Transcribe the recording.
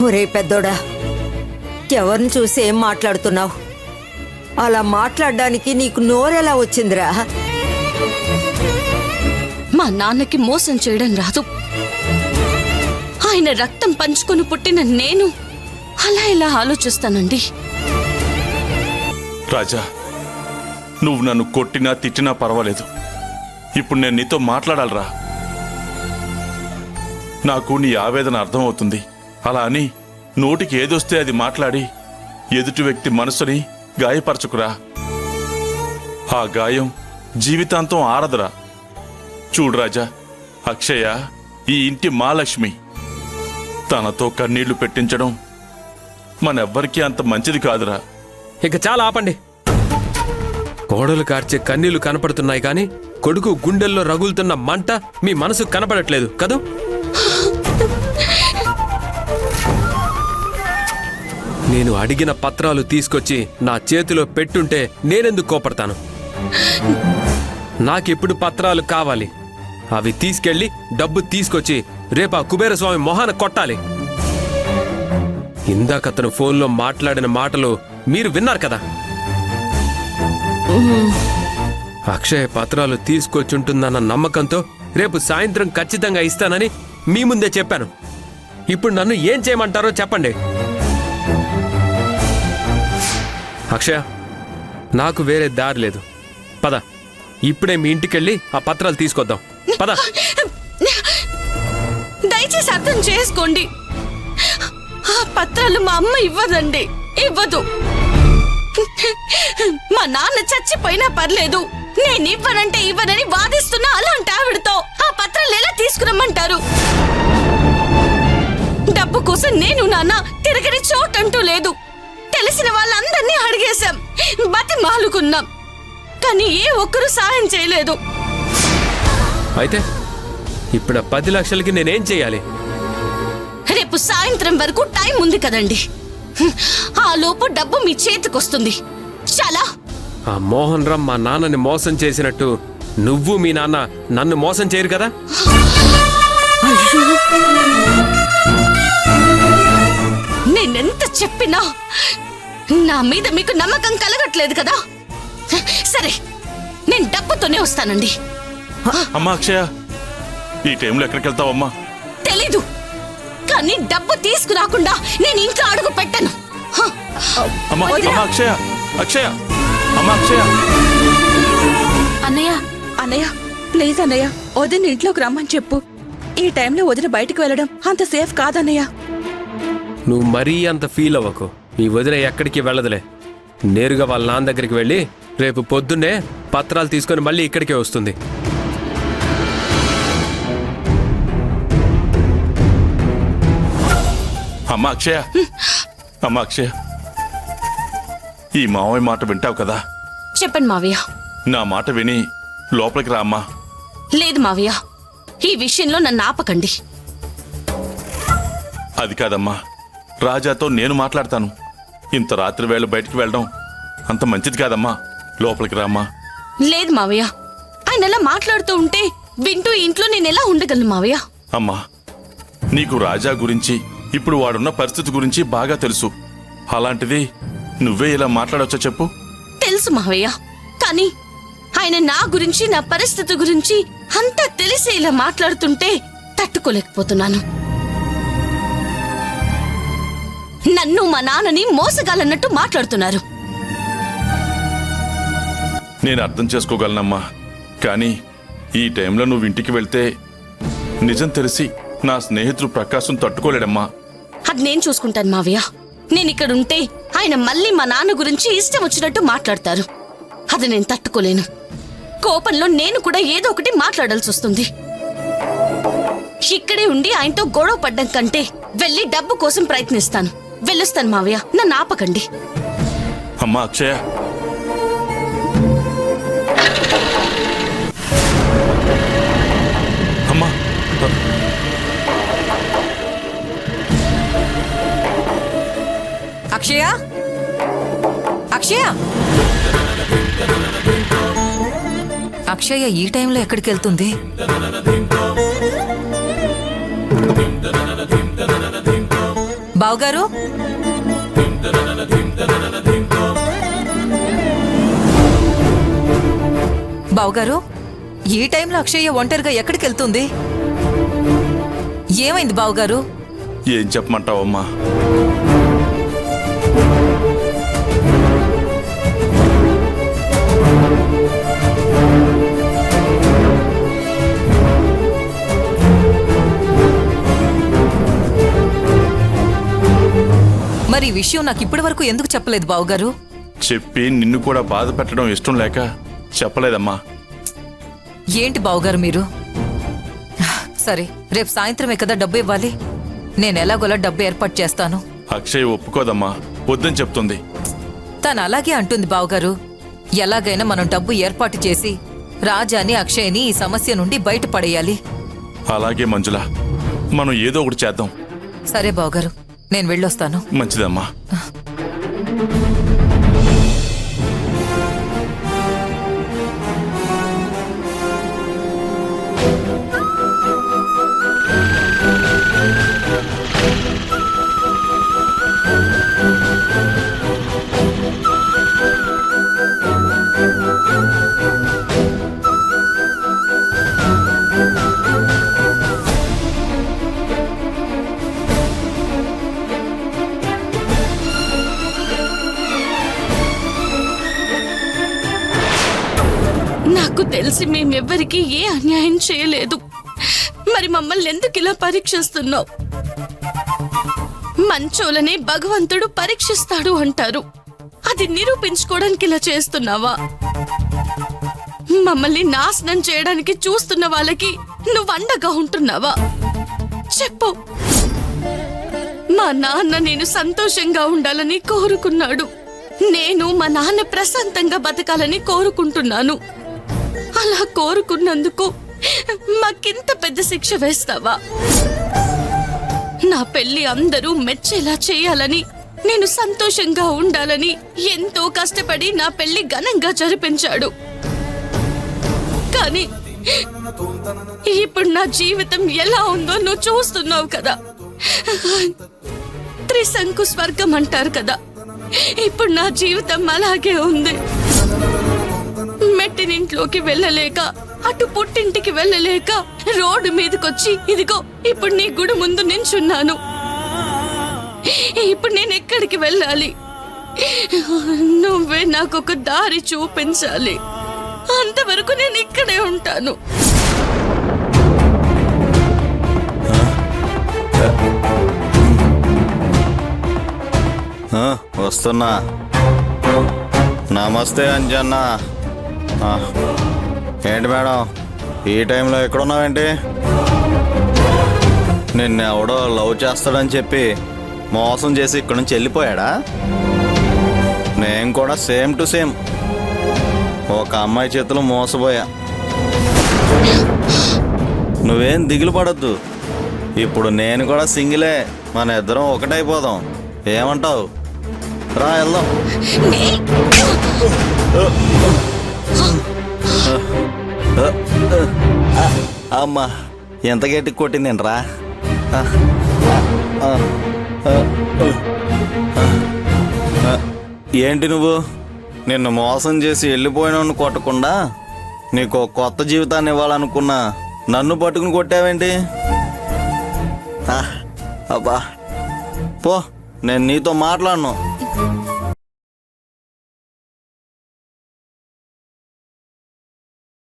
ఒరే పెద్దోడా, ఎవరిని చూసి ఏం మాట్లాడుతున్నావు? అలా మాట్లాడడానికి నీకు నోరెలా వచ్చిందిరా? మా నాన్నకి మోసం చేయడం రాదు. ఆయన రక్తం పంచుకొని పుట్టిన నేను అలా ఇలా ఆలోచిస్తానండి. రాజా, నువ్వు నన్ను కొట్టినా తిట్టినా పర్వాలేదు. ఇప్పుడు నేను నీతో మాట్లాడాలరా. నాకు నీ ఆవేదన అర్థమవుతుంది. అలా అని నోటికి ఏదొస్తే అది మాట్లాడి ఎదుటి వ్యక్తి మనసుని గాయపరచుకురా. ఆ గాయం జీవితాంతం ఆరదురా. చూడు రాజా, అక్షయ ఈ ఇంటి మహాలక్ష్మి. తనతో కన్నీళ్లు పెట్టించడం మనెవ్వరికీ అంత మంచిది కాదురా. ఇక చాలా ఆపండి. కోడలు కార్చే కన్నీళ్లు కనపడుతున్నాయి కానీ కొడుకు గుండెల్లో రగులుతున్న మంట మీ మనసు కనపడట్లేదు కదూ? నేను అడిగిన పత్రాలు తీసుకొచ్చి నా చేతిలో పెట్టుంటే నేనెందుకు కోపడతాను? నాకెప్పుడు పత్రాలు కావాలి. అవి తీసుకెళ్లి డబ్బు తీసుకొచ్చి రేపా కుబేరస్వామి మొహాన కొట్టాలి. ఇందాకతను ఫోన్లో మాట్లాడిన మాటలు మీరు విన్నారు కదా. అక్షయ పత్రాలు తీసుకొచ్చుంటుందన్న నమ్మకంతో రేపు సాయంత్రం ఖచ్చితంగా ఇస్తానని మీ ముందే చెప్పాను. ఇప్పుడు నన్ను ఏం చేయమంటారో చెప్పండి. అక్షయ, నాకు వేరే దారి లేదు. పద, ఇప్పుడే మీ ఇంటికెళ్ళి ఆ పత్రాలు తీసుకొద్దాం. పద. దయచేసి అర్థం చేసుకోండి. ఆ పత్రాలు మా అమ్మ ఇవ్వదండి, ఇవ్వదు. మా నాన్న చచ్చిపోయినా పర్లేదు, నేను ఇవ్వనంటే ఇవ్వనని వాదిస్తున్నా అలాంటి ఆవిడతో ఆ పత్రాలు ఎలా తీసుకురమ్మంటారు? డబ్బు కోసం నేను నాన్న తిరగని చోటంటూ లేదు. తెలిసిన వాళ్ళందరినీ అడిగేశాం, బతిమాలుకున్నాం, కానీ ఏ ఒక్కరూ సాయం చేయలేదు. అయితే ఇప్పుడు 10 లక్షలకి నేనేం చేయాలి? రేపు సాయంత్రం వరకు టైం ఉంది కదండి. ఆ లోపు డబ్బు మీ చేతికొస్తుంది. చాలా. ఆ మోహన్ రామ్ మా నాన్నని మోసం చేసినట్టు నువ్వు మీ నాన్న నన్ను మోసం చేయరు కదా? నేనెంత చెప్పినా నా మీద మీకు నమ్మకం కలగట్లేదు కదా. సరే, నేను డబ్బుతోనే వస్తానండి. అమ్మా అక్షయ, ఈ టైంలో ఎక్కడికి వెళ్తావమ్మా? తెలీదు, కానీ డబ్బు తీసుకురాకుండా నేను ఇంట్లో అడుగు పెట్టను. అమ్మా అక్షయ, అక్షయ, అమ్మా అక్షయ. అన్నయ్య, అన్నయ్య ప్లీజ్ అన్నయ్య, వదిన ఇంట్లోకి రమ్మని చెప్పు. ఈ టైంలో వదిన బయటకు వెళ్ళడం అంత సేఫ్ కాదన్నయ్య. నువ్వు మరీ అంత ఫీల్ అవ్వకు. మీ వదిన ఎక్కడికి వెళ్ళదులే. నేరుగా వాళ్ళ నాన్న దగ్గరికి వెళ్ళి రేపు పొద్దున్నే పత్రాలు తీసుకొని మళ్ళీ ఇక్కడికే వస్తుంది. అమ్మా అక్షయ, అమ్మా అక్షయ, ఈ మావయ్య మాట వింటావు కదా? చెప్పండి మావయ్య. నా మాట విని లోపలికి రా అమ్మా. లేదు మావయ్య, ఈ విషయంలో నన్ను ఆపకండి. అది కాదమ్మా, రాజాతో నేను మాట్లాడతాను. ఇంత రాత్రి వేళ బయటికి వెళ్ళడం అంత మంచిది కాదమ్మా. లోపలికి రామ్మా. లేదు మావయ్య, ఆయన ఎలా మాట్లాడుతూ ఉంటే వింటూ ఇంట్లో నేను ఎలా ఉండగలను మావయ్య? అమ్మా, నీకు రాజా గురించి, ఇప్పుడు వాడున్న పరిస్థితి గురించి బాగా తెలుసు. అలాంటిది నువ్వే ఇలా మాట్లాడొచ్చా చెప్పు? తెలుసు మావయ్య, కానీ ఆయన నా గురించి, నా పరిస్థితి గురించి అంతా తెలిసి ఇలా మాట్లాడుతుంటే తట్టుకోలేకపోతున్నాను. నన్ను మా నాన్నని మోసగాలన్నట్టు మాట్లాడుతున్నారు. నేను అర్థం చేసుకోగలనమ్మా, కానీ ఈ టైంలో నువ్వు ఇంటికి వెళ్తే నిజం తెలిసి నా స్నేహితుడు ప్రకాశం తట్టుకోలేడమ్మా. అది నేను చూసుకుంటాను మావయ్య. నేను ఇక్కడ ఉంటే ఆయన మళ్ళీ మా నాన్న గురించి ఇష్టం వచ్చినట్టు మాట్లాడతారు. అది నేను తట్టుకోలేను. కోపంలో నేను కూడా ఏదో ఒకటి మాట్లాడాల్సి వస్తుంది. ఇక్కడే ఉండి ఆయనతో గొడవ పడ్డం కంటే వెళ్ళి డబ్బు కోసం ప్రయత్నిస్తాను. వెళ్ళొస్తాను మావయ్య, నన్ను ఆపకండి. అమ్మా అక్షయ, అమ్మా. అక్షయ, అక్షయ, అక్షయ ఈ టైంలో ఎక్కడికి వెళ్తుంది? బావగారు బావగారు ఈ టైంలో అక్షయ్య ఒంటరిగా ఎక్కడికి వెళ్తుంది? ఏమైంది బావగారు? ఏం చెప్పమంటావమ్మా? మరి ఈ విషయం నాకు ఇప్పటి వరకు ఎందుకు చెప్పలేదు బావగారు? చెప్పి నిన్ను కూడా బాధ పెట్టడం ఇష్టం లేక చెప్పలేదమ్మా. ఏంటి బావగారు మీరు? సరే, రేపు సాయంత్రమే కదా డబ్బు ఇవ్వాలి. నేను ఎలాగోలా డబ్బు ఏర్పాటు చేస్తాను. అక్షయ్ ఒప్పుకోదమ్మా, వద్దని చెప్తుంది. తను అలాగే అంటుంది బావగారు. ఎలాగైనా మనం డబ్బు ఏర్పాటు చేసి రాజాని అక్షయ్ని ఈ సమస్య నుండి బయటపడేయాలి. అలాగే మంజుల, మనం ఏదో ఒకటి చేద్దాం. సరే బావగారు, నేను వెళ్ళొస్తాను. మంచిదమ్మా. నాకు తెలిసి మేమెవ్వరికీ ఏ అన్యాయం చేయలేదు. మరి మమ్మల్ని ఎందుకు ఇలా పరీక్షిస్తున్నావు? మంచోళ్ళనే భగవంతుడు పరీక్షిస్తాడు అంటారు. అది నిరూపించుకోవడానికి ఇలా చేస్తున్నావా? మమ్మల్ని నాశనం చేయడానికి చూస్తున్న వాళ్ళకి నువ్వు అండగా ఉంటున్నావా? చెప్పు. మా నాన్న నేను సంతోషంగా ఉండాలని కోరుకున్నాడు. నేను మా నాన్న ప్రశాంతంగా బతకాలని కోరుకుంటున్నాను. అలా కోరుకున్నందుకు మాకింత పెద్ద శిక్ష వేస్తావా? నా పెళ్లి అందరూ మెచ్చేలా చేయాలని, నేను సంతోషంగా ఉండాలని ఎంతో కష్టపడి నా పెళ్లి ఘనంగా జరిపించాడు. కానీ ఇప్పుడు నా జీవితం ఎలా ఉందో నువ్వు చూస్తున్నావు కదా. త్రిశంకు స్వర్గం అంటారు కదా, ఇప్పుడు నా జీవితం అలాగే ఉంది. మెట్టినింట్లోకి వెళ్ళలేక, అటు పుట్టింటికి వెళ్ళలేక రోడ్డు మీదకొచ్చి ఇదిగో ఇప్పుడు నీ గుడి ముందు నించున్నాను. ఇప్పుడు నేను ఎక్కడికి వెళ్ళాలి? నువ్వే నాకొక దారి చూపించాలి. అంతవరకు నేను ఇక్కడే ఉంటాను. వస్తున్నా. నమస్తే అంజన్న. ఏంటి మేడం, ఈ టైంలో ఎక్కడున్నావేంటి? నిన్నెవడో లవ్ చేస్తాడని చెప్పి మోసం చేసి ఇక్కడి నుంచి వెళ్ళిపోయాడా? నేను కూడా సేమ్ టు సేమ్ ఒక అమ్మాయి చేతిలో మోసపోయా. నువ్వేం దిగులు పడద్దు, ఇప్పుడు నేను కూడా సింగిలే. మన ఇద్దరం ఒకటైపోదాం. ఏమంటావు? రా వెళ్దాం. అమ్మా, ఎంత గట్టికి కొట్టిందేంటి రా? ఏంటి నువ్వు నిన్ను మోసం చేసి వెళ్ళిపోయినోడిని కొట్టకుండా నీకు కొత్త జీవితాన్ని ఇవ్వాలనుకున్నా నన్ను పట్టుకుని కొట్టావేంటి? అబ్బా పో, నేను నీతో మాట్లాడను.